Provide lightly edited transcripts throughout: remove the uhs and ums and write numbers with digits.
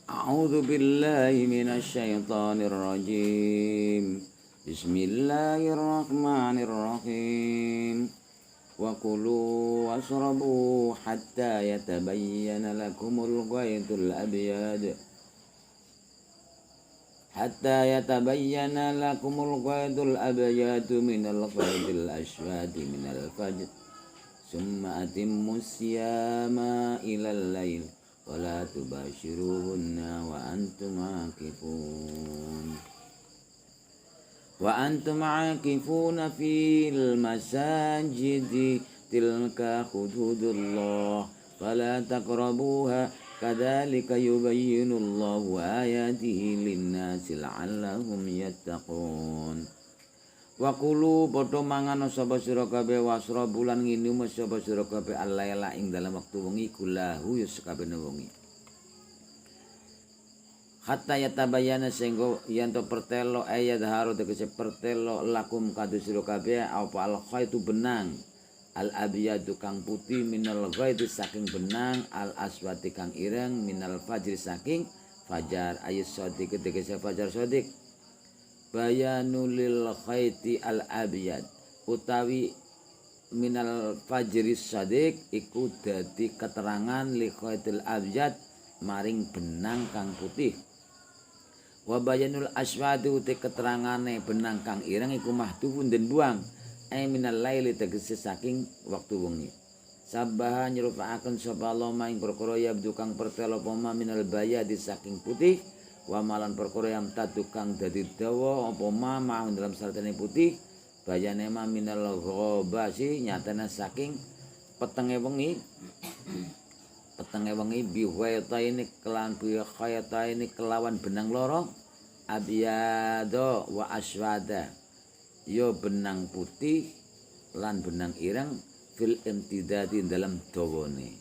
A'udzu billahi minasy syaithanir rajim. Bismillahirrahmanirrahim. Wa kulu washrabu hatta yatabayyana lakumul ghaytul abyad. Hatta yatabayyana lakumul ghaytul abyad minal ghaytil aswadi minal fajr. Summa atimmus siyama ilal lail. ولا تباشروهن وأنتم عاكفون في المساجد تلك حدود الله فلا تقربوها كذلك يبين الله آياته للناس لعلهم يتقون. Wa kulu padha mangan sapa sira kabeh wasrabu lan nginum sapa sira kabeh al-laila ing dalam wektu wengi kulahu ya sakabehane wengi. Hatta yatabayyana sehingga yen to pertelo ayat haru tegese pertelo lakum kadu sira kabeh apa al-khaitu benang al-abyadu kang putih minal ghaiti saking benang al-aswati kang ireng minal fajri saking fajar ayat sodik tegese fajar sodik. Bayanulil khaiti al abyad utawi minal fajri sadiq iku dadi keterangan li khaitil abyad maring benang kang putih. Wa bayanul aswadi uti keterangane benang kang ireng iku mahdhufun den buang ai minal laili tegese saking waktu wengi. Sabaha nyerupakaken sapa Allah maing perkara yabdu kang pertelo poma minal bayadi saking putih. Wa malan perkara yang tukang dadi dawa apa ma dalam sartane putih bayane ma minal ghabasi nyatane saking petenge wengi biwaytaini kelan biwaytaini kelawan benang loro abyado wa aswada yo benang putih lan benang ireng fil imtidadi dalam dawane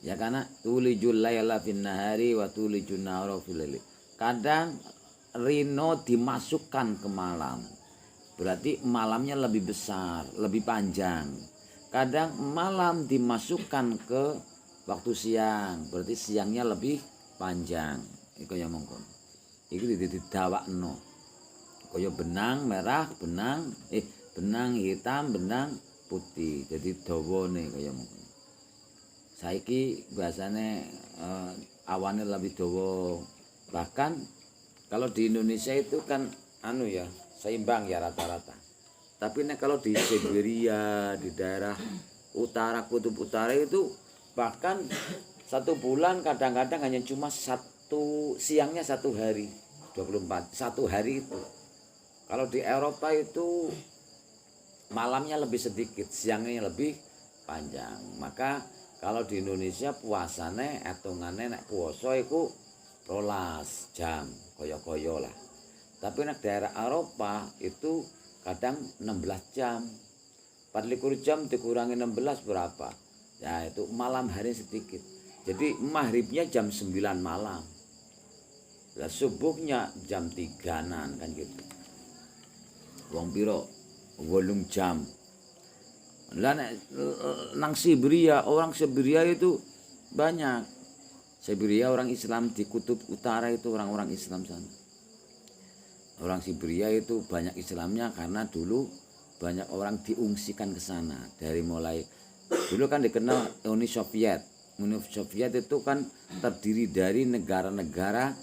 ya kana tulijul laila fin nahari wa tulijun nahara fil laili. Kadang rino dimasukkan ke malam, berarti malamnya lebih besar, lebih panjang. Kadang malam dimasukkan ke waktu siang, berarti siangnya lebih panjang. Iku ya mongkon. Iku didawakno. Kaya benang merah, benang hitam, benang putih. Jadi dawane kaya mongkon. Saiki biasane awane lebih dawa. Bahkan kalau di Indonesia itu kan seimbang ya rata-rata. Tapi kalau di Siberia, di daerah utara, kutub utara itu bahkan 1 bulan kadang-kadang hanya cuma siangnya 1 hari 24, 1 hari itu. Kalau di Eropa itu malamnya lebih sedikit, siangnya lebih panjang. Maka kalau di Indonesia puasane etungane nek puasa iku 12 jam koyo-koyo lah. Tapi nek daerah Eropa itu kadang 16 jam. 24 jam dikurangi 16 berapa? Ya itu malam hari sedikit. Jadi maghribnya jam 9 malam. Lah subuhnya jam 3-an kan gitu. Wong piro? 8 jam. Lah nang Siberia, orang Siberia itu banyak. Siberia orang Islam di kutub utara itu orang-orang Islam sana. Orang Siberia itu banyak Islamnya karena dulu banyak orang diungsikan ke sana. Dari mulai dulu kan dikenal Uni Soviet. Uni Soviet itu kan terdiri dari negara-negara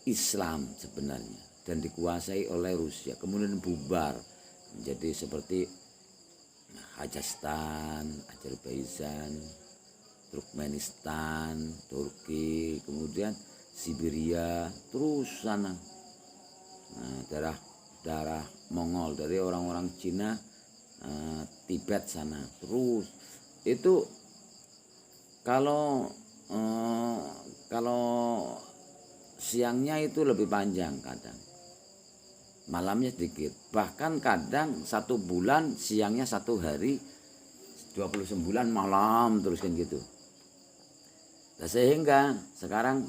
Islam sebenarnya dan dikuasai oleh Rusia. Kemudian bubar menjadi seperti Kazakhstan, Azerbaijan, Turkmenistan, Turki, kemudian Siberia, terus sana. Nah, daerah Mongol dari orang-orang Cina, Tibet sana, terus itu kalau siangnya itu lebih panjang kadang, malamnya sedikit. Bahkan kadang 1 bulan siangnya 1 hari, 29 malam terus kan gitu. Nah, sehingga sekarang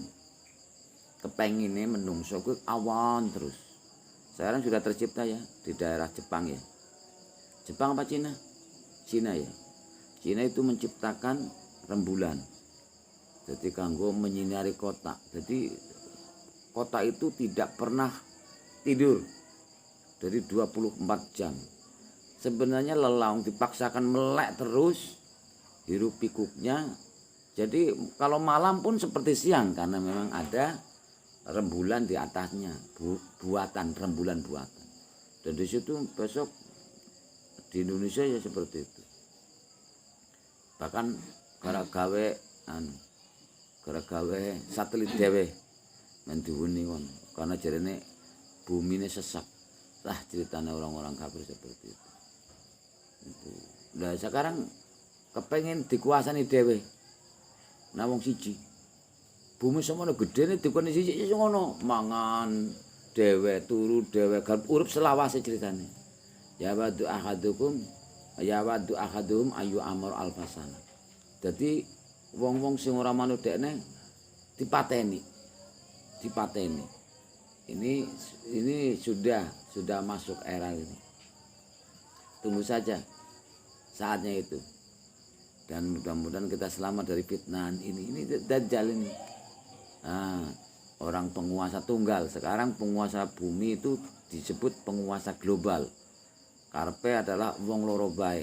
kepenginnya menungso ku awan terus. Sekarang sudah tercipta ya di daerah Jepang ya. Jepang apa Cina? Cina ya. Cina itu menciptakan rembulan. Jadi kanggo menyinari kota. Jadi kota itu tidak pernah tidur dari 24 jam. Sebenarnya lelaung dipaksakan melek terus, hirup pikuknya. Jadi kalau malam pun seperti siang karena memang ada rembulan di atasnya, buatan rembulan buatan. Dan di situ besok di Indonesia ya seperti itu. Bahkan gara-gawe satelit dhewe men diwuni kon karena jarene bumi ini sesak. Lah ceritanya orang-orang kafir seperti itu. Nah sekarang kepengen dikuasani dhewe. Nah wong siji. Bumi semono gedene dikoni siji ngono, mangan dhewe, turu dhewe, garap urip selawase ceritane. Ya wadu ahadum ayu amar alfasana. Jadi wong-wong sing ora manut dekne dipateni. Ini sudah masuk era ini. Tunggu saja saatnya itu. Dan mudah-mudahan kita selamat dari fitnah ini. Ini dajjal ini. Nah, orang penguasa tunggal. Sekarang penguasa bumi itu disebut penguasa global. Karpe adalah wong loro bae.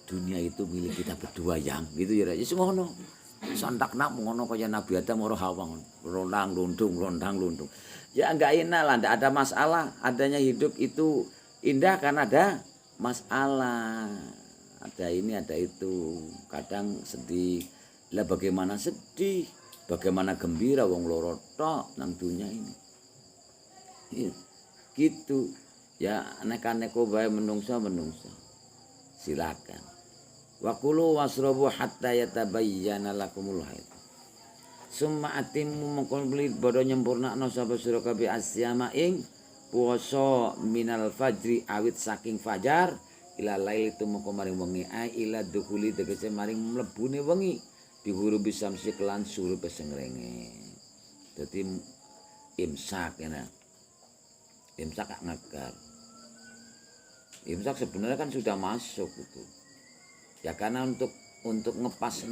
Dunia itu milik kita berdua yang gitu ya. Ya ngono. Santakna ngono kaya Nabi Adam karo Hawa ngono. Rondang lundung. Ya enggak enak lah, enggak ada masalah. Adanya hidup itu indah karena ada masalah. Ada ini, ada itu. Kadang sedih. Lah bagaimana sedih? Bagaimana gembira wong loro tok nang dunia ini. Gitu. Ya aneka-aneka bae menungso. Silakan. Wa kulu wasrabu hatta yatabayyana lakumul haid. Summa atimmu mongkon beli bodo nyempurnakno sapa sira kabeh asyama ing puasa minal fajri awit saking fajar ila lail itu mongko maring wengi ila dukhuli tegese maring mlebune wengi dihuru bisamsi kelan suruh pesengrenge. Dadi imsak ya. Imsak gak ngegar. Imsak sebenarnya kan sudah masuk gitu. Ya karena untuk ngepas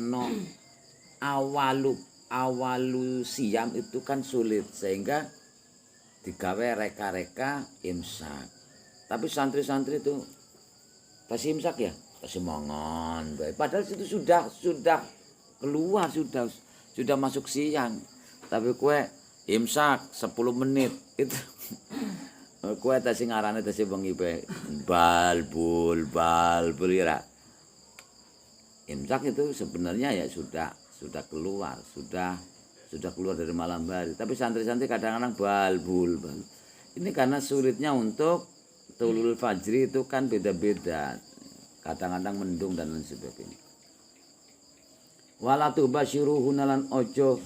awalu siam itu kan sulit sehingga digawe reka-reka imsak. Tapi santri-santri itu pas imsak ya, pas mangan. Padahal itu sudah keluar sudah masuk siang. Tapi kue imsak 10 menit itu kue tasi ngarane tasi bengi pe balbul ya. Imsak itu sebenarnya ya sudah keluar dari malam hari. Tapi santri-santri kadang-kadang balbul. Ini karena sulitnya untuk tulul fajri itu kan beda-beda. Kadang-kadang mendung dan lain sebagainya. Wala tubasyiruhunna lan ojo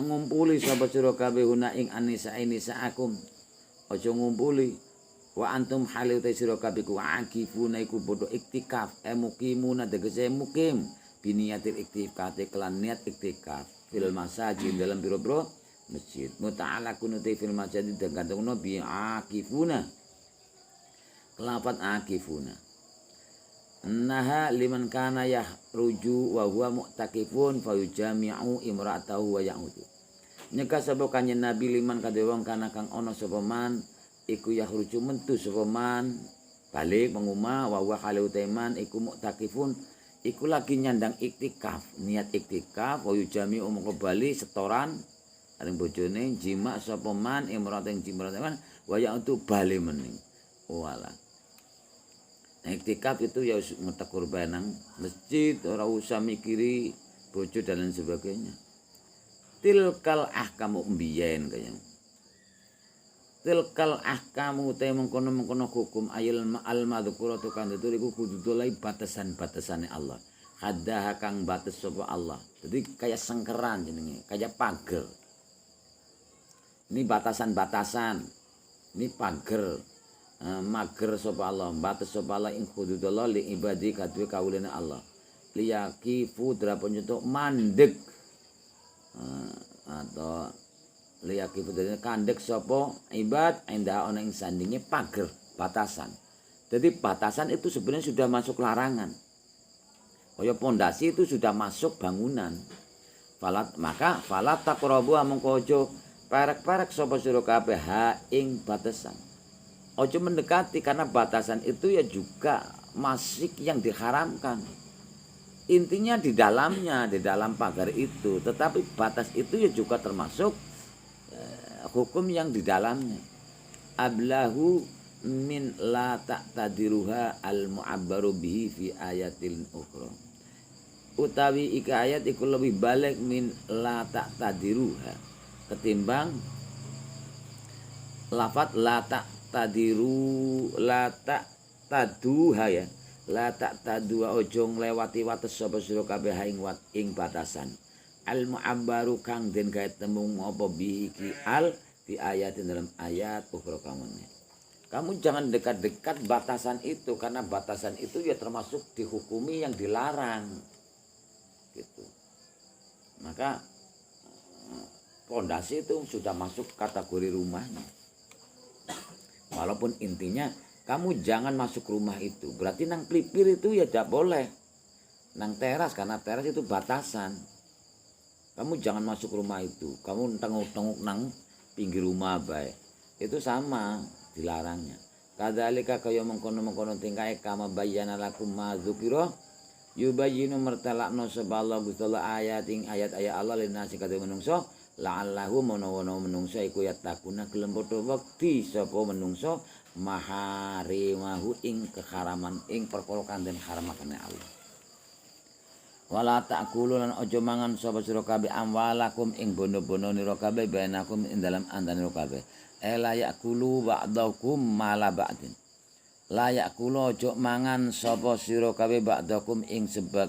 ngumpuli sapa sira kabeh huna ing anisa akum. Ojo ngumpuli wa antum halu ta sira kabeh ku akifuna iku bodho iktikaf mukimuna tegese mukim biniyatil iktikaf kelan niat iktikaf fil masajid dalam biro-biro masjid muta'alaqun ta fil masjid gantungno bi akifuna kelafat akifuna naha liman kana yahruju wa huwa mu'takifun fayujami'u imra'atahu wa ya'udu nyeka sapa kanjeng Nabi liman kadhe wong kana kang ana sapa man iku yahruju mentu sapa man balik mengumah wa huwa halu taiman iku mu'takifun iku lagi nyandang iktikaf niat iktikaf wa yujami'u mongko bali setoran aring bojone jima sapa man imra'at ing jimrat man wa ya'udu bali mening wala. Iktikaf itu ya ngutek kurban nang masjid, ora usah mikiri bojo dan lain sebagainya. Tilkal ahkamu mbiyen kaya. Tilkal ahkamu te mengkono-mengkono hukum ayil ma'al madzkuratu kan itu iku kudu dolai batasan-batasane Allah. Haddah kang batas sapa Allah. Jadi kayak sengkeran jenenge, kayak pager. Ini batasan-batasan. Ini pager. Mager sapa Allah batas sapa Allah ing hududallah li ibadi kadue kawulane Allah liyakifu drapo nyentuk mandeg atau liyakifu dene kandek sapa ibad endah ana ing sandinge pager batasan. Jadi batasan itu sebenarnya sudah masuk larangan. Kaya pondasi itu sudah masuk bangunan. Falat taqrabu mongko aja perek-perek sapa sira kabeh ha ing batasan. Aja mendekati karena batasan itu ya juga masih yang diharamkan. Intinya di dalamnya, di dalam pagar itu, tetapi batas itu ya juga termasuk hukum yang di dalamnya. Ablahu min la ta'tadiruha al mu'abbaru bihi fi ayatil ukhra. Utawi ika ayat iku lebih balik min la ta'tadiruha ketimbang lafat la ta'taduha ya. La ta'tadu ojo nglewati wates sapa sira kabeh ing batasan. Al mu'abbaru kang den gawe tembung apa bihi iki al di ayatin dalam ayat ukhra kamane. Kamu jangan dekat-dekat batasan itu karena batasan itu ya termasuk dihukumi yang dilarang. Gitu. Maka pondasi itu sudah masuk kategori rumahnya. Walaupun intinya kamu jangan masuk rumah itu. Berarti nang pelipir itu ya tidak boleh. Nang teras karena teras itu batasan. Kamu jangan masuk rumah itu. Kamu tenguk-tenguk nang pinggir rumah baik. Itu sama dilarangnya. Kadzalika kaya mengkono-mengkono tingkae kama bayyana lakum ma dzukira yubayyinu mertalakno sapa Allah Gusti Allah ayat-ayat Allah linasi kadhe menungso la'allahu menawa menungso iku yatakuna gelem padha wekti sapa menungso maharimahu ing keharaman ing perkara kang den haramake Allah. Wala ta'kulu lan aja mangan sapa sira kabeh amwalakum ing bono-bono nira kabeh bainakum ing dalam antane nira kabeh. La yakulu ba'dakum mala ba'din. La yakulu aja mangan sapa sira kabeh ba'dakum ing sapa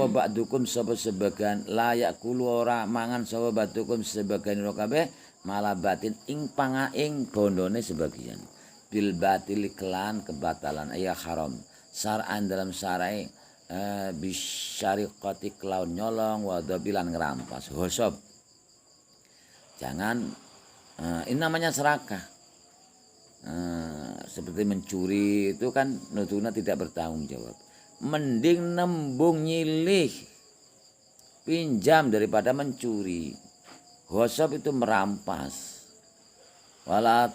ba'dukum sapa sebagian la yakulu ora mangan sapa ba'dukum sebagian nira kabeh mala batin ing pangaing bondone sebagian. Bil batil kelan kebatalan ya haram. Syar'an dalam syara'i bisyariqati kelaun nyolong wadabilan ngerampas hosop. Jangan ini namanya serakah. Seperti mencuri itu kan nutuna tidak bertanggung jawab. Mending nembung nyilih pinjam daripada mencuri. Hosop itu merampas. Wala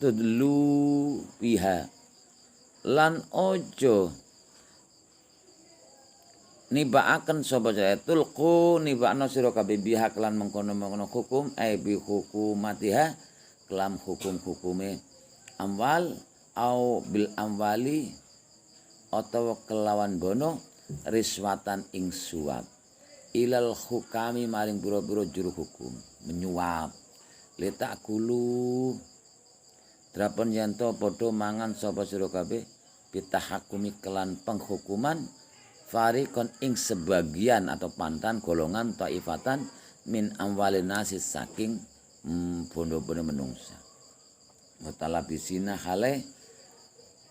tudlu biha lan ojo nibaaken sapa saya tulku nibakno sira kabeh biha kelan mengkono-mengkono hukum bi hukumatiha kelam hukum-hukume amwal au bil amwali atau kelawan bono riswatan ing suap ilal hukami maring biro-biro juru hukum menyuap letak kulu drapan yanto podo mangan sapa sira kabeh bitahakumi kelan penghukuman farikon ing sebagian atau pantan golongan taifatan min amwalin nasi saking bondo-bondo menungsa mutalabisina hale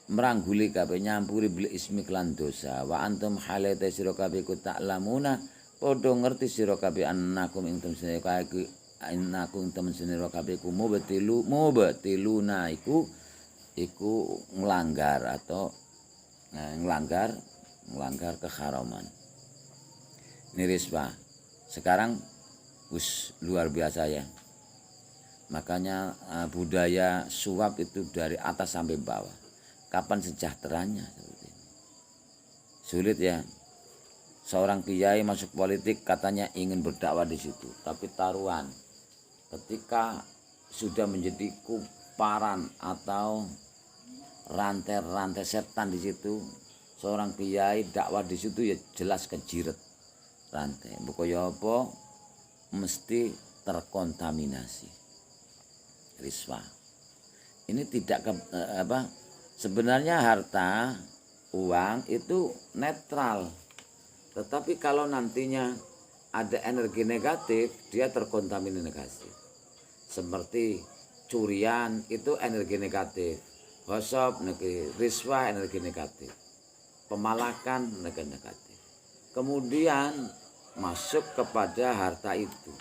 merangguli kabeh nyampuri bil ismi kelan dosa wa antum hale ta sira kabeh ku ta'lamuna padha ngerti sira kabeh annakum ing temsene kae annakum temen sira kabeh ku mubatiluna iku nglanggar atau melanggar keharaman. Ini risbah. Sekarang luar biasa ya. Makanya budaya suap itu dari atas sampai bawah. Kapan sejahteranya seperti ini? Sulit ya. Seorang kiai masuk politik katanya ingin berdakwah di situ, tapi taruhan. Ketika sudah menjadi kumparan atau rantai-rantai setan di situ, seorang kiai dakwah di situ ya jelas kejiret rantai. Pokoknya apa mesti terkontaminasi riswa. Ini tidak sebenarnya harta uang itu netral. Tetapi kalau nantinya ada energi negatif, dia terkontaminasi negatif. Seperti curian itu energi negatif, ghosab riswa energi negatif. Pemalakan negatif. Kemudian masuk kepada harta itu.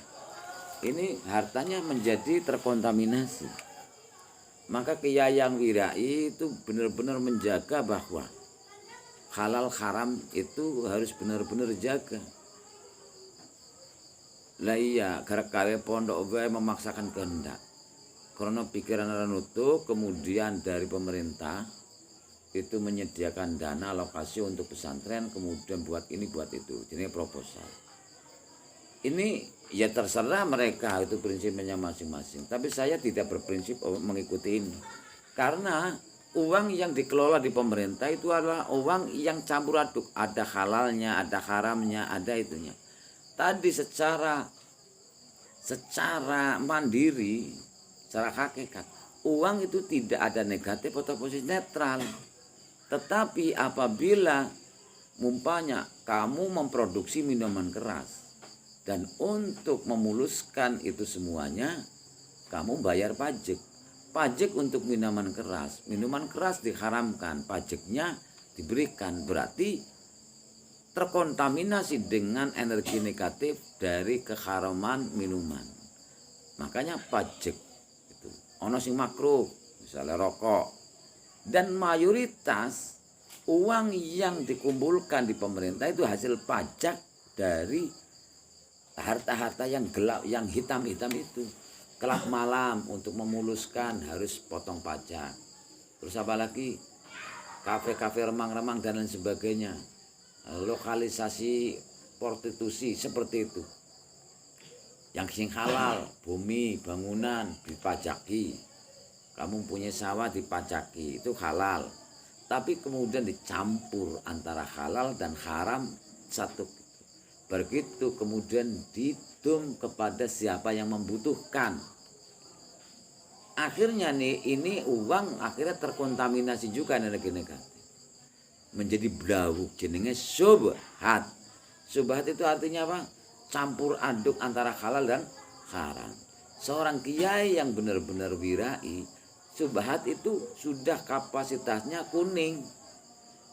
Ini hartanya menjadi terkontaminasi. Maka kiai yang wirai itu benar-benar menjaga bahwa halal haram itu harus benar-benar jaga. Lah iya, gara-gara pondok wae memaksakan kehendak. Karena pikiran ora nutup, kemudian dari pemerintah itu menyediakan dana alokasi untuk pesantren, kemudian buat ini buat itu, jadi proposal. Ini ya terserah mereka, itu prinsipnya masing-masing. Tapi saya tidak berprinsip mengikuti ini. Karena uang yang dikelola di pemerintah itu adalah uang yang campur aduk. Ada halalnya, ada haramnya, ada itunya. Tadi secara mandiri, secara hakikat, uang itu tidak ada negatif atau positif, netral. Tetapi apabila mumpanya kamu memproduksi minuman keras, dan untuk memuluskan itu semuanya, kamu bayar pajak. Pajak untuk minuman keras. Minuman keras diharamkan, pajaknya diberikan. Berarti terkontaminasi dengan energi negatif dari keharaman minuman. Makanya pajak itu. Ono sing makruh, misalnya rokok. Dan mayoritas uang yang dikumpulkan di pemerintah itu hasil pajak dari harta-harta yang gelap, yang hitam-hitam itu. Kelab malam untuk memuluskan harus potong pajak. Terus apa lagi? Kafe-kafe remang-remang dan lain sebagainya. Lokalisasi prostitusi seperti itu. Yang sing halal, bumi, bangunan dipajaki. Kamu punya sawah dipajaki, itu halal. Tapi kemudian dicampur antara halal dan haram satu. Begitu kemudian didum kepada siapa yang membutuhkan. Akhirnya nih ini uang akhirnya terkontaminasi juga energi negatif. Menjadi blawuk, jenenge syubhat. Syubhat itu artinya apa? Campur aduk antara halal dan haram. Seorang kiai yang benar-benar wirai, syubhat itu sudah kapasitasnya kuning.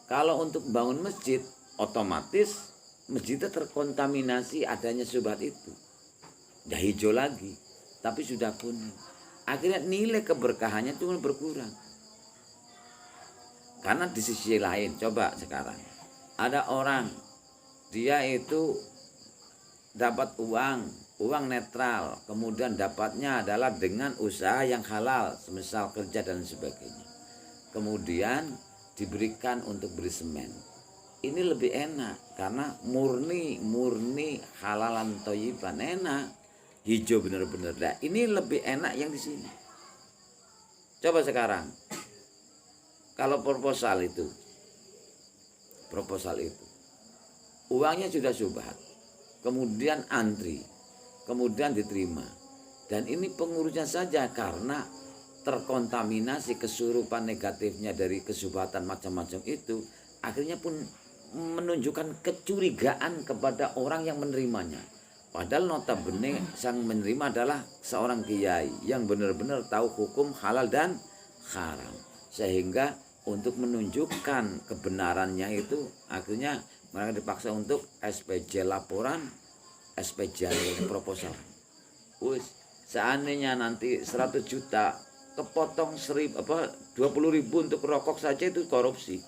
Kalau untuk bangun masjid, otomatis masjidnya terkontaminasi adanya syubhat itu. Udah hijau lagi, tapi sudah kuning. Akhirnya nilai keberkahannya cuma berkurang. Karena di sisi lain, coba sekarang ada orang, dia itu dapat uang netral, kemudian dapatnya adalah dengan usaha yang halal, semisal kerja dan sebagainya. Kemudian diberikan untuk beli semen. Ini lebih enak karena murni halalan thayyiban, enak, hijau benar-benar. Nah, ini lebih enak yang di sini. Coba sekarang, kalau proposal itu, uangnya sudah syubhat, kemudian antri, kemudian diterima, dan ini pengurusnya saja karena terkontaminasi kesurupan negatifnya dari kesyubhatan macam-macam itu, akhirnya pun menunjukkan kecurigaan kepada orang yang menerimanya. Padahal notabene sang menerima adalah seorang kiai yang benar-benar tahu hukum halal dan haram. Sehingga untuk menunjukkan kebenarannya itu akhirnya mereka dipaksa untuk SPJ laporan, SPJ proposal. Seandainya nanti 100 juta kepotong 20.000 untuk rokok saja itu korupsi.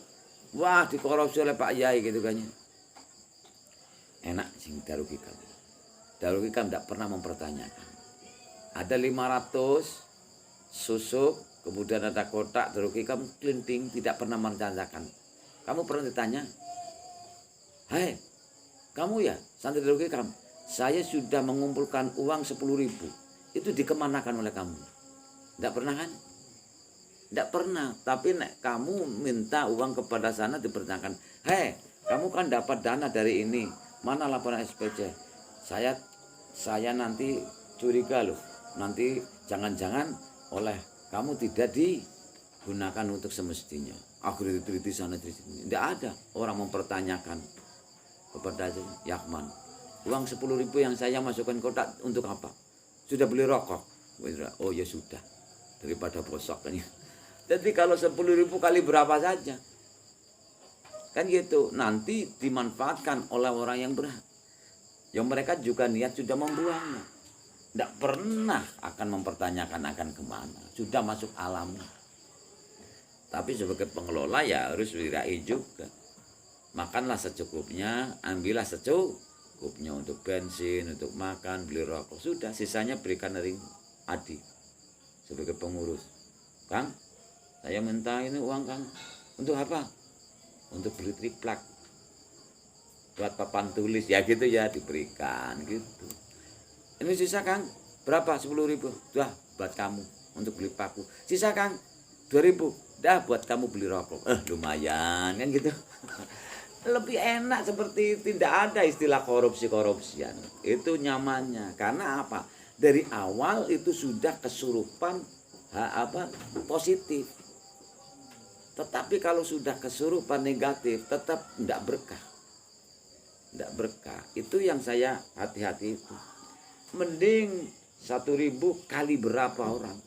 Wah, dikorupsi oleh Pak Yai gitu kan. Enak sing Darul Hikam. Darul Hikam tidak pernah mempertanyakan. Ada 500 susuk, kemudian ada kotak, Darul Hikam kelinting, tidak pernah menanyakan. Kamu pernah ditanya? Hai, kamu ya santri Darul Hikam, saya sudah mengumpulkan uang 10.000. Itu dikemanakan oleh kamu? Tidak pernah kan? Tidak pernah, tapi kamu minta uang kepada sana dipertanyakan, hei, kamu kan dapat dana dari ini, mana laporan SPC? Saya nanti curiga loh, nanti jangan-jangan oleh kamu tidak digunakan untuk semestinya. Akhirnya diteliti sana di sini. Tidak ada orang mempertanyakan kepada Yahman, uang 10.000 yang saya masukkan kotak untuk apa? Sudah beli rokok? Oh ya sudah, daripada bosok kan. Jadi kalau 10.000 kali berapa saja, kan gitu, nanti dimanfaatkan oleh orang yang berhak, yang mereka juga niat sudah membuangnya. tidak pernah akan mempertanyakan akan kemana, sudah masuk alam. Tapi sebagai pengelola ya harus wirai juga. Makanlah secukupnya, ambillah secukupnya untuk bensin, untuk makan, beli rokok, sudah, sisanya berikan dari Adi sebagai pengurus. Kang, saya minta ini uang Kang, untuk apa? Untuk beli triplek, buat papan tulis, ya gitu ya, diberikan gitu. Ini sisa Kang, berapa? 10.000, dah buat kamu untuk beli paku. Sisa Kang, 2.000, dah buat kamu beli rokok. Lumayan kan gitu. Lebih enak seperti itu, tidak ada istilah korupsi-korupsian. Itu nyamannya. Karena apa? Dari awal itu sudah kesurupan positif. Tetapi kalau sudah kesurupan negatif, tetap tidak berkah. Tidak berkah. Itu yang saya hati-hati itu. Mending 1.000 kali berapa orang.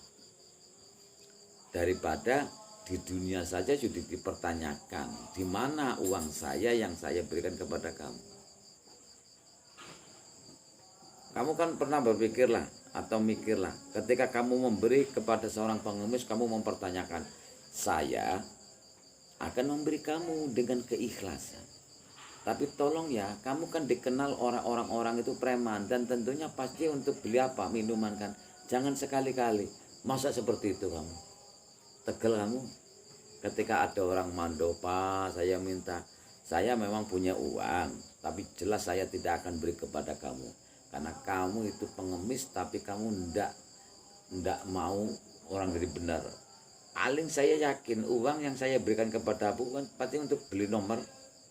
Daripada di dunia saja sudah dipertanyakan, di mana uang saya yang saya berikan kepada kamu. Kamu kan pernah berpikirlah atau mikirlah, ketika kamu memberi kepada seorang pengemis, kamu mempertanyakan, saya akan memberi kamu dengan keikhlasan. Tapi tolong ya, kamu kan dikenal orang-orang itu preman, dan tentunya pasti untuk beli apa? Minuman kan. Jangan sekali-kali. Masa seperti itu kamu? Tegel kamu? Ketika ada orang mando, Pak, saya minta, saya memang punya uang, tapi jelas saya tidak akan beri kepada kamu. Karena kamu itu pengemis, tapi kamu ndak mau orang jadi benar. Paling saya yakin uang yang saya berikan kepada aku kan pasti untuk beli nomor,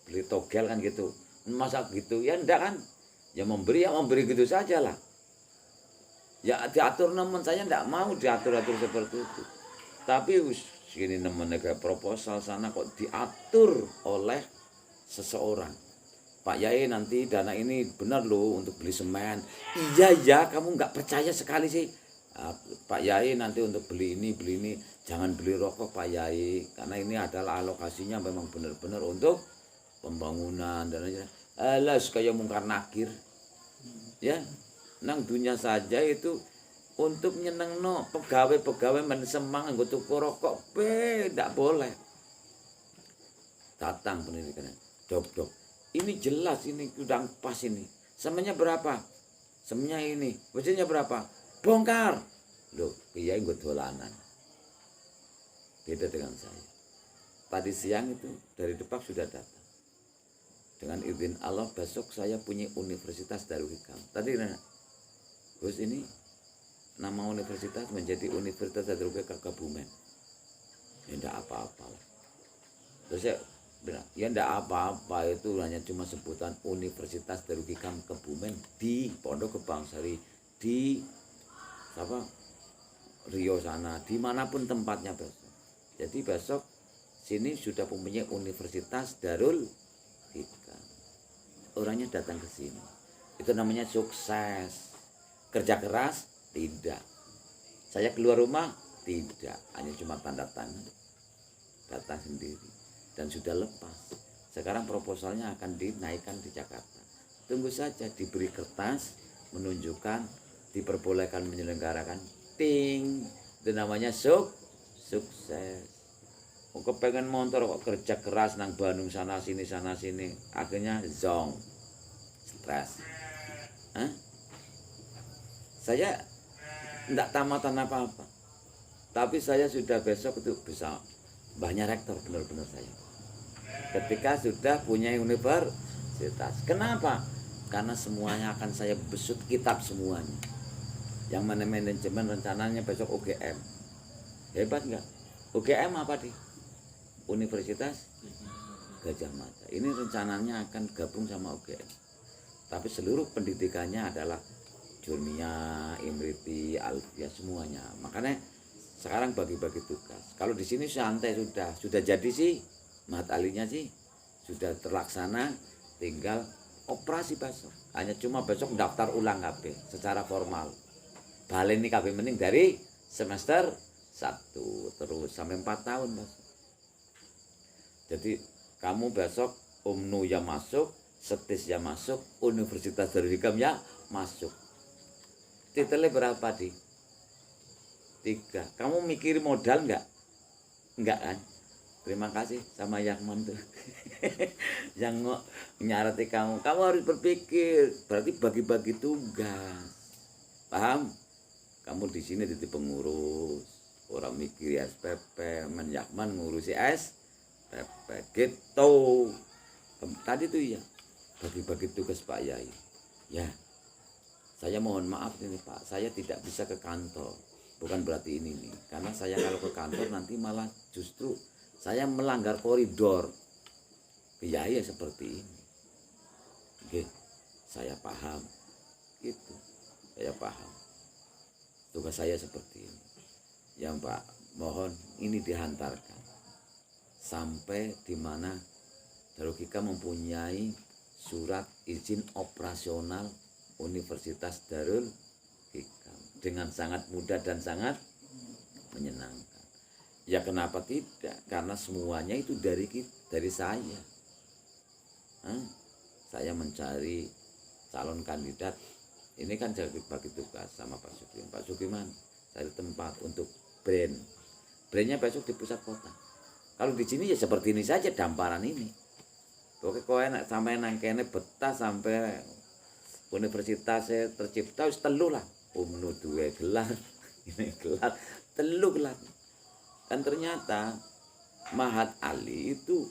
beli togel kan gitu. Masa gitu? Ya ndak kan? Ya memberi gitu saja lah. Ya diatur nomor, saya ndak mau diatur-atur seperti itu. Tapi sini namanya kayak proposal sana kok diatur oleh seseorang. Pak Yai nanti dana ini benar loh untuk beli semen. Iya ya, kamu nggak percaya sekali sih. Pak Yai nanti untuk beli ini. Jangan beli rokok Pak Yai, karena ini adalah alokasinya memang benar-benar untuk pembangunan dan alas kayak mungkar nakir. Ya, nang dunia saja itu untuk nyenengno pegawai-pegawai mensemang nggo tuku rokok tidak boleh. Datang pendidikan, dok, ini jelas ini udah pas ini. Semennya berapa? Semennya ini. Wajahnya berapa? Bongkar. Loh, kiai nggo dolanan. Beda dengan saya. Tadi siang itu dari Depak sudah datang. Dengan izin Allah besok saya punya Universitas Darul Hikam. Tadi Gus ini nama universitas menjadi Universitas Darul Hikam Kebumen. Ya enggak apa-apa lah. Terus saya bilang, ya enggak apa-apa, itu hanya cuma sebutan Universitas Darul Hikam Kebumen di Pondok Kebangsari, di Rio sana, dimanapun tempatnya besok. Jadi besok sini sudah mempunyai Universitas Darul Hikam. Orangnya datang ke sini. Itu namanya sukses. Kerja keras? Tidak. Saya keluar rumah? Tidak. Hanya cuma tanda tangan. Datang sendiri. Dan sudah lepas. Sekarang proposalnya akan dinaikkan di Jakarta. Tunggu saja diberi kertas, menunjukkan, diperbolehkan menyelenggarakan. Ting. Itu namanya sukses. Kok kepengen motor kok kerja keras nang Bandung sana sini. Akhirnya zong. Stres. Saya tidak tamatan apa-apa, tapi saya sudah besok itu bisa banyak rektor benar-benar saya. Ketika sudah punya universitas, kenapa? Karena semuanya akan saya besut kitab semuanya. Yang mana manajemen rencananya besok UGM, hebat nggak? UGM apa di? Universitas Gajah Mada. Ini rencananya akan gabung sama UGM, tapi seluruh pendidikannya adalah Jurmia, Imriti, Alfia semuanya. Makanya sekarang bagi-bagi tugas. Kalau di sini santai sudah jadi sih, mat alinya sih sudah terlaksana, tinggal operasi besok. Hanya cuma besok daftar ulang KB secara formal. Balen ini KB mending dari semester 1 terus sampai 4 tahun besok. Jadi kamu besok UMNU ya masuk, Setis ya masuk, Universitas Darul Hikam ya masuk. titelnya berapa di? 3. Kamu mikir modal enggak? Enggak kan? Terima kasih sama Yakman tuh. Yang nyarati kamu. Kamu harus berpikir, berarti bagi-bagi tugas. Paham? Kamu di sini jadi pengurus. Orang mikir SPP, Yakman ngurusi SPP gitu. Tadi tuh ya, bagi-bagi tugas Pak Yai. Ya. Saya mohon maaf ini Pak, saya tidak bisa ke kantor. Bukan berarti ini nih, karena saya kalau ke kantor nanti malah justru saya melanggar koridor. Ya seperti ini. Oke, saya paham. Gitu. Saya paham. Tugas saya seperti ini. Ya Pak, mohon ini dihantarkan sampai di mana Darul Hikam mempunyai surat izin operasional Universitas Darul Hikam dengan sangat mudah dan sangat menyenangkan. Ya kenapa tidak? Karena semuanya itu dari saya. Saya mencari calon kandidat. Ini kan saya bagi tugas sama Pak Sugiman. Pak Sugiman cari tempat untuk brand. Brandnya besok di pusat kota. Kalau di sini ya seperti ini saja, damparan ini. Oke, kau enak sampai nangkene betah sampai universitas tercipta wis telu lah. Umnu duwe gelar, ini gelar, telu gelar. Dan ternyata Mahat Ali itu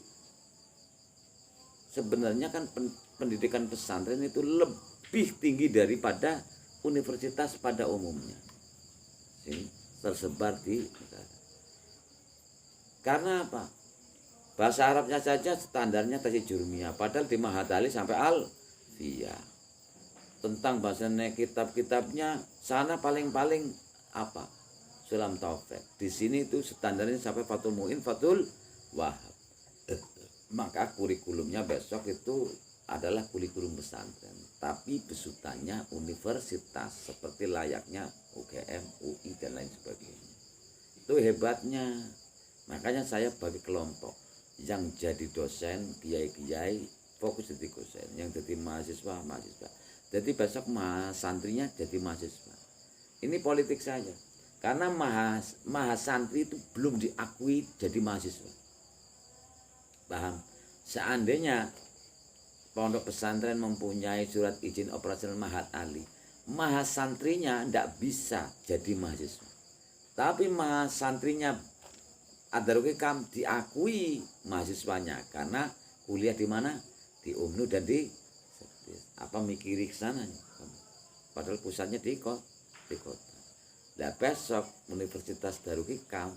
sebenarnya kan pendidikan pesantren itu lebih tinggi daripada universitas pada umumnya. Ini tersebar di negara. Karena apa? Bahasa Arabnya saja standarnya Tasy Jurmiyah, padahal di Mahat Ali sampai Alfiyah. Tentang bahasanya kitab-kitabnya sana paling-paling apa? Sulam Taufik. Di sini itu standarnya sampai Fathul Muin, Fathul Wahab. Maka kurikulumnya besok itu adalah kurikulum pesantren, tapi besutannya universitas seperti layaknya UGM, UI dan lain sebagainya. Itu hebatnya. Makanya saya bagi kelompok yang jadi dosen, kiai-kiai fokus jadi dosen, yang jadi mahasiswa. Jadi besok santrinya jadi mahasiswa. Ini politik saja. Karena mahasantri itu belum diakui jadi mahasiswa. Paham? Seandainya pondok pesantren mempunyai surat izin operasional Mahat Ali, mahasantrinya tidak bisa jadi mahasiswa. Tapi mahasantrinya Darul Hikam diakui mahasiswanya karena kuliah di mana? Di UMNU dan di apa mikiri ke sana. Padahal pusatnya di kota. Nah, besok Universitas Darul Hikam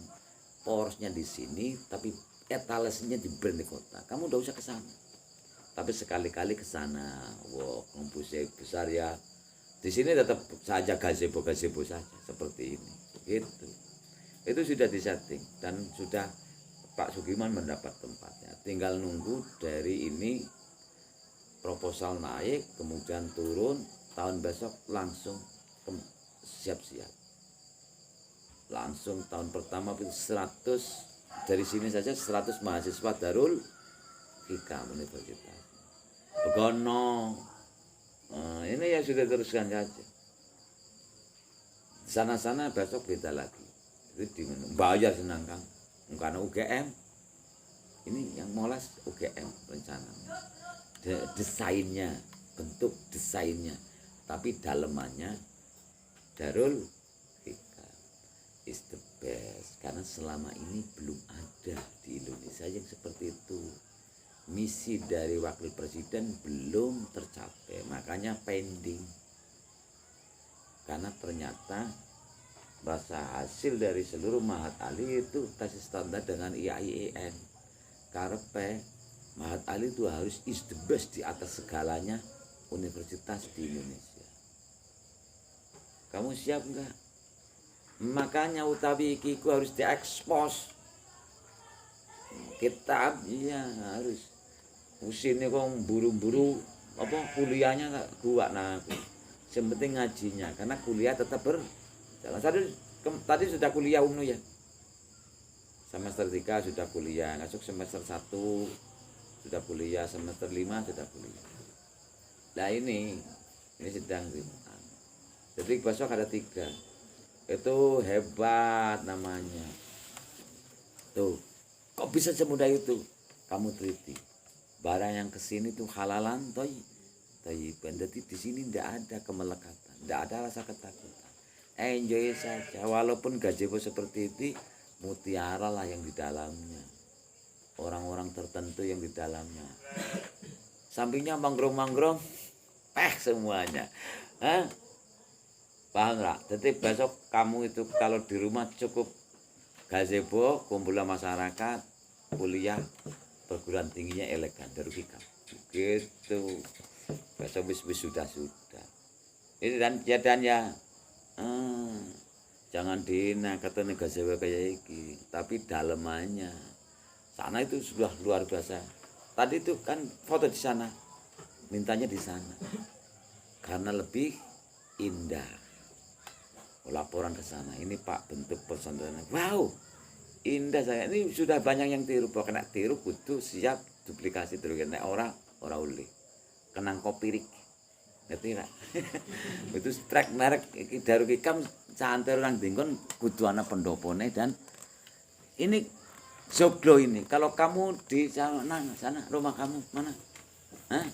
porosnya di sini, tapi etalesnya di brand di kota. Kamu udah usah ke sana. Tapi sekali-kali ke sana. Wow, kampusnya besar ya. Di sini tetap saja gazebo saja seperti ini. Gitu. Itu sudah disetting dan sudah Pak Sugiman mendapat tempatnya. Tinggal nunggu dari ini proposal naik, kemudian turun, tahun besok langsung siap-siap. Langsung tahun pertama 100, dari sini saja 100 mahasiswa Darul Hikam Universitas. Begono. Nah, ini ya sudah teruskan saja. Sana-sana besok beda lagi. Itu bayar senang kan, karena UGM ini yang molas UGM rencananya, desainnya, bentuk desainnya, tapi dalemannya Darul Hikam is the best, karena selama ini belum ada di Indonesia yang seperti itu. Misi dari wakil presiden belum tercapai, makanya pending, karena ternyata bahasa hasil dari seluruh Mahat Ali itu kasih standar dengan IAIN. Karena Mahat Ali itu harus is the best di atas segalanya universitas di Indonesia. Kamu siap enggak? Makanya utawi ikiku harus diekspos. Kitab iya harus. Usine kok buru-buru apa kuliahnya tak kuat nah aku. Yang penting ngajinya, karena kuliah tetap tadi sudah kuliah UMNU ya. Semester 3 sudah kuliah, masuk semester 1 sudah kuliah, semester 5 sudah kuliah. Nah ini sedang Jadi besok ada 3. Itu hebat namanya. Tuh, kok bisa semudah itu? Kamu teliti. Barang yang kesini tuh halalan thayyiban. Jadi di sini tidak ada kemelekatan, tidak ada rasa ketakutan. Enjoy saja. Walaupun gazebo seperti itu, mutiara lah yang di dalamnya. Orang-orang tertentu yang di dalamnya. Sampingnya mangrove-mangrove, semuanya. Hah? Paham nggak? Jadi besok kamu itu kalau di rumah cukup gazebo, kumpul masyarakat, kuliah, perguruan tingginya elegan, Darul Hikam. Gitu. Besok bis sudah. Ini dan ya. Jangan dina katanya gazebo kayak iki, tapi dalemannya. Sana itu sudah luar biasa. Tadi itu kan foto di sana, mintanya di sana, karena lebih indah. Laporan ke sana, ini Pak bentuk pesantren, wow, indah saya. Ini sudah banyak yang tiru, kena tiru kudu siap duplikasi terus kena ora uli. Kenang kopirik. Ngerti ra? Itu trek merek iki Darul Hikam santer nang dingkon kudu ana pendopone dan ini joglo ini. Kalau kamu di sana rumah kamu mana? Hah?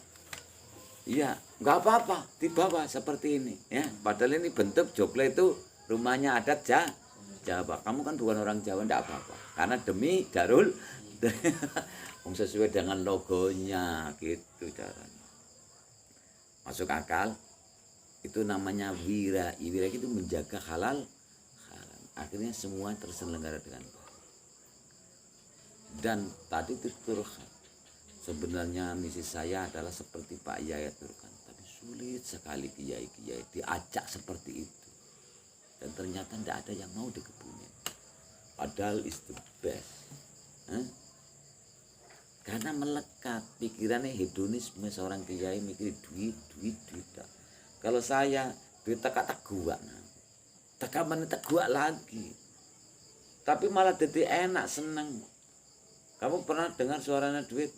Iya, nggak apa-apa dibawa seperti ini ya. Padahal ini bentuk joglo itu rumahnya adat Jawa. Kamu kan bukan orang Jawa, enggak apa-apa. Karena demi Darul sesuai dengan logonya gitu caranya. Masuk akal? Itu namanya wira. Wira itu menjaga halal. Akhirnya semua terselenggara dengan baik. Dan tadi itu Turhan. Sebenarnya misi saya adalah seperti Pak Yaya Turkan, tapi sulit sekali kiai-kiai diajak seperti itu. Dan ternyata tidak ada yang mau dikebunin. Padahal is the best. Karena melekat pikirannya hedonisme seorang kiai mikir duit. Kalau saya duit tak gua, mana gua lagi. Tapi malah jadi enak seneng. Kamu pernah dengar suaranya duit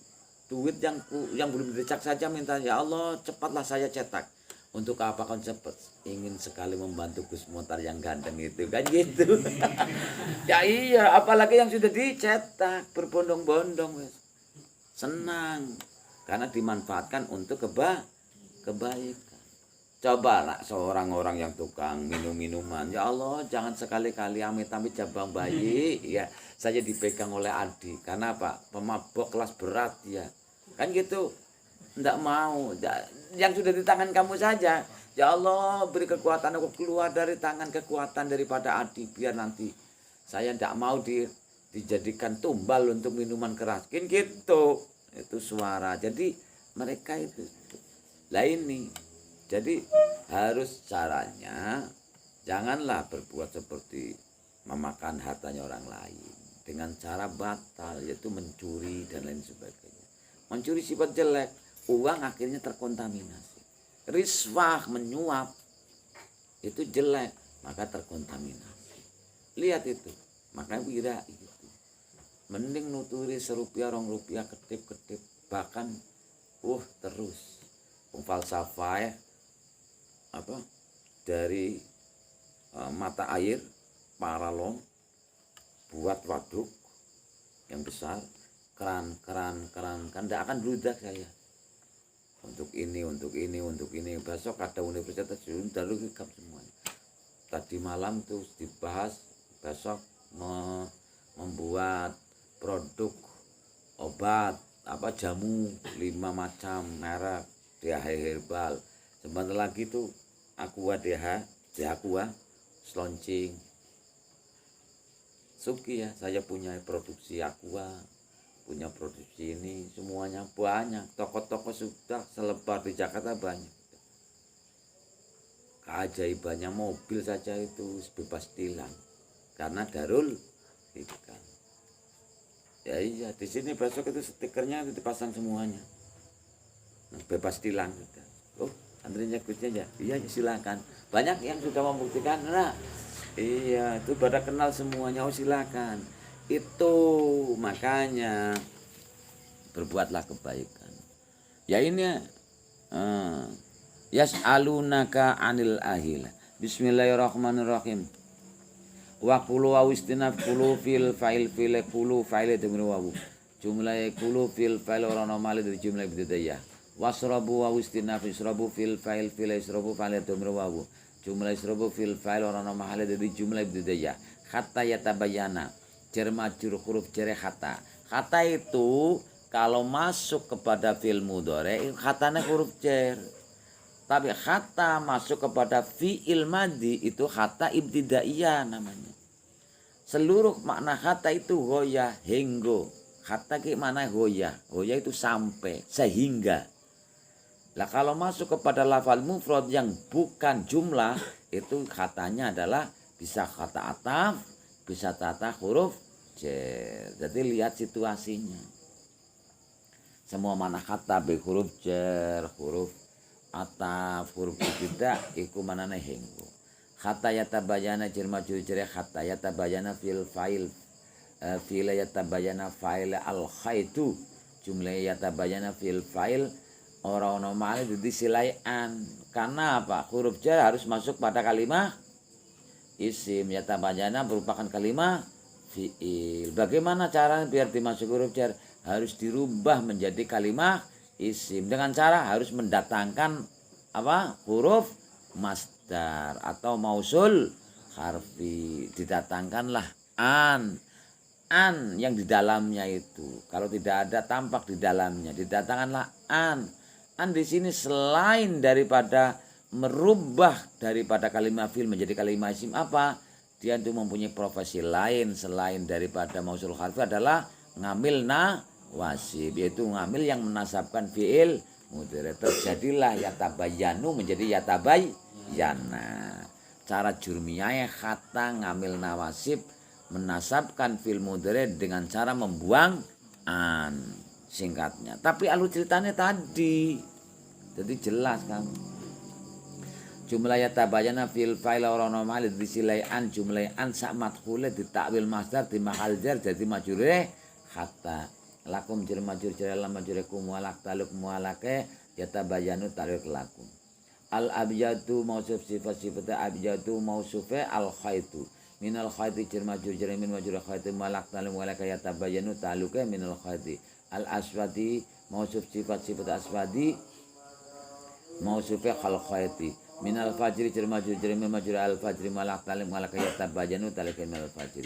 yang belum dicetak saja minta, ya Allah cepatlah saya cetak. Untuk apa kan cepat? Ingin sekali membantu Gus Muhtar yang ganteng itu kan gitu. Ya iya, apalagi yang sudah dicetak berbondong-bondong. Senang karena dimanfaatkan untuk kebaikan. Coba lah seorang orang yang tukang minuman, ya Allah jangan sekali-kali amit-amit jabang bayi ya saja dipegang oleh adik. Karena apa? Pemabok kelas berat ya. Kan gitu, enggak mau. Yang sudah di tangan kamu saja. Ya Allah beri kekuatan aku keluar dari tangan kekuatan daripada adik. Biar nanti saya enggak mau dijadikan tumbal untuk minuman keras. Kan gitu. Itu suara. Jadi mereka itu. Lah ini. Jadi harus caranya. Janganlah berbuat seperti memakan hartanya orang lain. Dengan cara batal. Yaitu mencuri dan lain sebagainya. Mencuri sifat jelek, uang akhirnya terkontaminasi. Riswah menyuap, itu jelek, maka terkontaminasi. Lihat itu, makanya wira itu. Mending nuturi serupiah, rong rupiah, ketip, bahkan terus. Falsafah dari mata air, paralon, buat waduk yang besar. Keran kan tidak akan bludak saya untuk ini besok ada universitas Darul Hikam semuanya. Tadi malam tuh dibahas besok membuat produk obat jamu 5 macam merek DH herbal. Sebentar lagi tuh Aqua DH launching. Suki ya, saya punya produksi Aqua, punya produksi ini, semuanya banyak. Toko-toko sudah selebar di Jakarta banyak. Keajaibannya mobil saja itu bebas tilang karena Darul Hikam. Ya iya, di sini besok itu stikernya itu dipasang semuanya. Bebas tilang sudah. Antrinya ikutnya ya. Iya silakan. Banyak yang sudah membuktikan. Nah, iya itu pada kenal semuanya. Silakan. Itu makanya berbuatlah kebaikan. Ya ini yas'alunaka 'anil ahil. Bismillahirrahmanirrahim. Wa qulu wa istinaf qulu fil fa'il qulu fa'il demir wawu. Jumlah qulu fil fa'il ora ono mali dari jumlah ibtidaiyah. Wasrabu wa istinaf israbu fil fa'il israbu fa'il demir wawu. Jumlah israbu fil fa'il ora ono mali dari jumlah ibtidaiyah. Hatta yatabayyana. Jar majrur huruf jar hatta. Hatta itu kalau masuk kepada fi'il mudhari khatanya huruf jar. Tapi kata masuk kepada fi'il madhi itu kata ibtidaiyah namanya. Seluruh makna kata itu goya, hinggo. Kata ke mana goya? Goya itu sampai, sehingga. Lah kalau masuk kepada lafal mufrad yang bukan jumlah, itu katanya adalah bisa kata ataf, bisa kata huruf jar. Jadi lihat situasinya. Semua makna kata huruf jar, huruf ataf, huruf tidak iku manane hinggo. Kata yatabayana jar majrur jar kata yatabayana fil fa'il fil yatabayana fa'il al khaitu jumlah yatabayana fil fa'il ora ono mali disilaian. Karena apa? Huruf jar harus masuk pada kalimat isim. Yatabayana merupakan kalimat fi'il. Bagaimana caranya biar dimasuk huruf jar? Harus dirubah menjadi kalimat isim dengan cara harus mendatangkan apa? Huruf masdar atau mausul harfi. Didatangkanlah an yang di dalamnya itu. Kalau tidak ada tampak di dalamnya, didatangkanlah an di sini selain daripada merubah daripada kalimat fi'il menjadi kalimat isim apa? Dia itu mempunyai profesi lain selain daripada mausul harfi adalah ngambil wasib, yaitu ngambil yang menasabkan fi'il mudhari. Terjadilah yatabayanu menjadi yatabayyana. Cara jurmiyah kata ngambil nawasib menasabkan fi'il mudhari dengan cara membuang an singkatnya. Tapi alur ceritanya tadi jadi jelas kan. Jumlah yatabayyana fil fa'il ora ono mali disilai an jumlah an sak madkhule ditakwil masdar di mahal jar jadi majrure kata. Lakum jar majrur jar lam majrukum walak taluk mualake yatabayyanu taluk lakum. Al abyadu mausuf sifat abyadu mausufe al khaitu minal khaiti jar majrur jar min majrur khaitu walak taluk mualake yatabayyanu taluke minal khaiti. Al aswadi mausuf sifat aswadi mausufe khal khaiti minal fajri jar majrur jar min majrur al fajri walak taluk mualake yatabayyanu taluke minal fajri.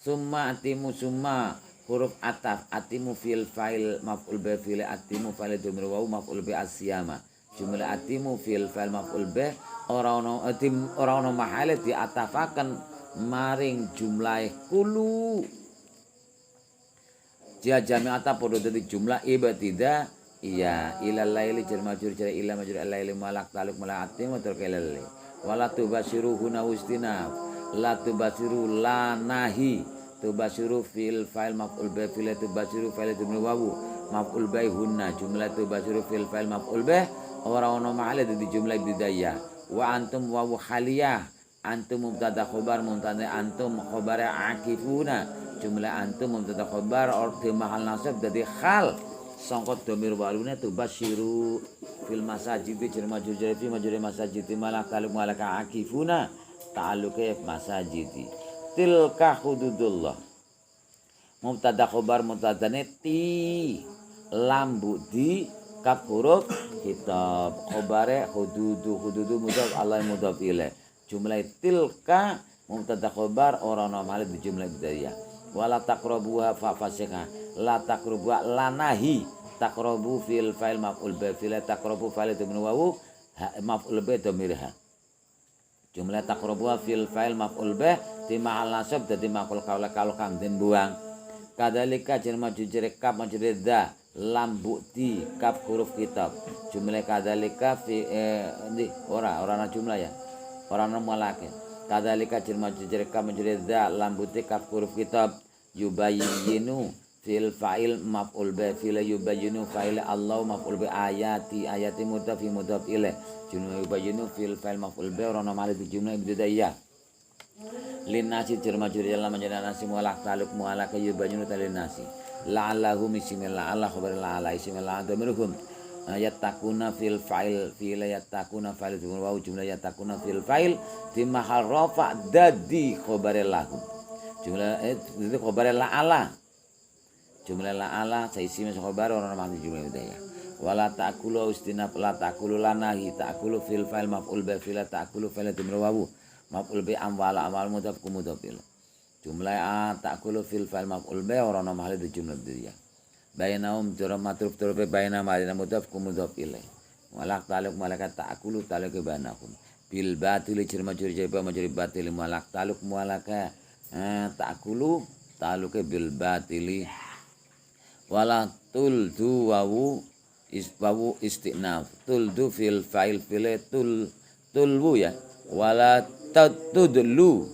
Summa atimu summa huruf ataf atimu fil fa'il maf'ul bi fil atimu fa'il dhamir wawu maf'ul bi asyama jumlah atimu fil fa'il maf'ul bi ora ono mahale diatafaken maring jumlah kulu dia jami'ata padha dadi jumlah ibtida iya ilal laili jar majrur jar ila majrur al laili malak taluk malak atimu terkelali wala tubashiruhuna ustina la tubashiru la nahi tubashiru fil fa'il maf'ul bi fil tubashiru fa'il dhamir wawu maf'ul bi hunna jumlah tubashiru fil fa'il maf'ul bi ora ono ma'al di jumlah ibtidaiyah wa antum wawu khaliyah antum mubtada khabar mubtada antum khabar akifuna jumlah antum mubtada khabar or di mahal nasab dadi khal sangkot dhamir walune tubashiru fil masajid jar majrur jar fi majrur masajid malak taluk malak akifuna ta'alluqe masajid. Tilka hududullah mubtada khobar mubtadane ti lambu di kaf huruf kitab khobare hududu mudhaf alai mudhaf ilaih jumlah tilka mubtada khobar ora ono mali di jumlah ibtidaiyah wala taqrabuha fa fasikha la taqrabu la nahi taqrabu fil fa'il maf'ul bi fil taqrabu fa'il dhamir wawu maf'ul bi dhamirha jumlah taqrabuha fil fa'il maf'ul bih di ma'al nasab dadi maqul kaula kalau kang den buang kadzalika jar majrur jar kaf majrur dza lam bukti kaf huruf kitab jumlah kadzalika fi ora ana jumlah ya ora ana malake kadzalika jar majrur jar kaf majrur dza lam bukti kaf huruf kitab yubayyinu fil fa'il maf'ul bi fil yubayyinu fa'il Allah maf'ul bi ayati mudhaf fi mudhaf ilaih jumlah yubayyinu fil fa'il maf'ul bi ora ana mali di jumlah ibtidaiyah linnasi jar majrur jar lam majrur nasi mualak taluk mualaka yubayyinu talin nasi la'allahu bismillah Allah khabar la'ala bismillah dhamirhum yatakuna fil fa'il fi'il yatakuna fa'il wa jumlah yatakuna fil fa'il di mahal rafa dadi khabare lahu jumlah itu khabare la'ala jumlah la'ala saisi mas khabar orang mati jumlah itu ya wala ta'kulu istinaf la ta'kulu lanahi ta'kulu fil fa'il maf'ul bi fil ta'kulu fa'il jumlah wa maf'ul bi amwala amal mudhaf kumudhaf jumlah ta'kulu fil fa'il maf'ul bi orang mati itu jumlah itu ya bainahum jara matruf turbe baina madina mudhaf ku mudhaf ilaih walak taluk malakat ta'kulu taluk bainahum bil batil jirma jurjaba majri batil malak taluk malaka ta'kulu taluke bil batili wala tuldu wawu istinaf tuldu fil fa'il fil tulwu ya wala tatudlu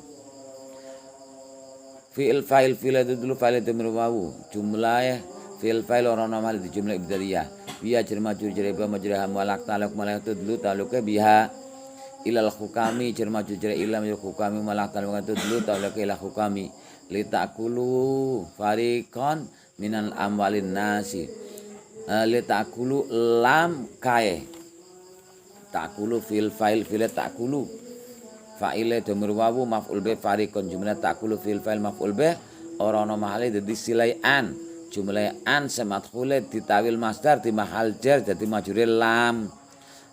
fil fa'il fil tudlu fa'il tamru wawu jumlah fil fa'il orang normal di jumlah ibtidiyah biya jerma jurjaba majraha malak taluk malak tudlu taluke biha ilal hukami jerma jurjara ilam yul hukami malak taluk tudlu taluke ilal hukami li ta'kulu fariqan minal amwalin nasi li ta'kulu lam kae ta'kulu fil fa'il fil ta'kulu fa'ile damir wawu maf'ul bi fariqan jumlah ta'kulu fil fa'il maf'ul bi orang normal di silai'an jumlah an semadkhule ditawil masdar di mahal jar jadi majrur lam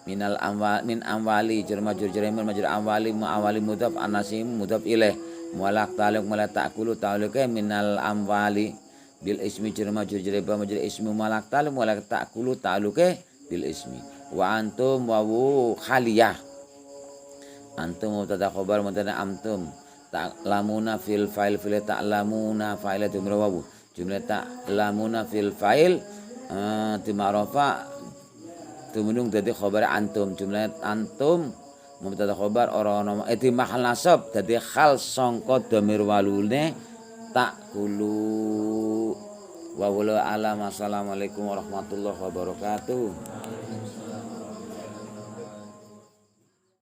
minal amwal min amwali jar majrur min majrur amwali awali mudhaf anasim mudhaf ilaih mualaq taluk mala ta'kulu ta'aluke minal amwali bil ismi jar majrur majrur ismi mualaq taluk mala ta'kulu ta'aluke bil ismi wa antum wawu khaliyah antum mubtada khabar mubtada antum ta'lamuna fil fa'il fil ta'lamuna fa'ilatu wawu jumlah ta'lamuna fil fa'il di ma'rafa tumunung dadi khabar antum jumlah antum mubtada khabar orang di mahal nasab dadi khal sangka dhamir walune ta'kulu wa wala alam assalamualaikum warahmatullahi wabarakatuh.